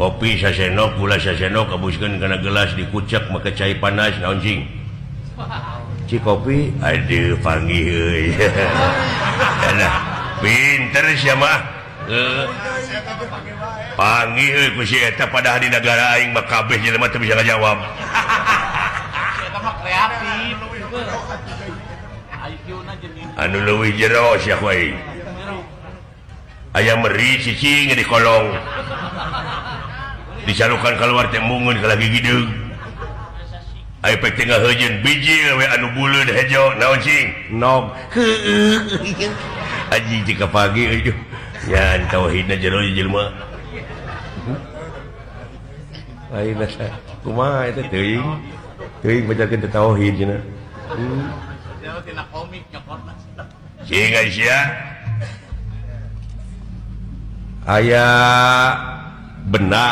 kopi sasenok gula sasenok kabuskeun kana gelas dikucek make cai panas naon cing kopi aduh panggih euy nah pinter sia mah panggih euy ku si eta padahal di negara aing mah kabeh jelema teu bisa ngajawab eta mah kreatif IQ-na jeung anu leuwih jero sia wae aya meri cicing di kolong disalukan keluar teh mungun ka lagi gideung aya pek tengah heujeun biji we anu buleud hejo naon cing nog anjing jika pagi euy nyan tauhidna jero jelema ayeuna kumaha eta teuing bacakeun tauhid cenah tina komik nyokorna cing aya aya benak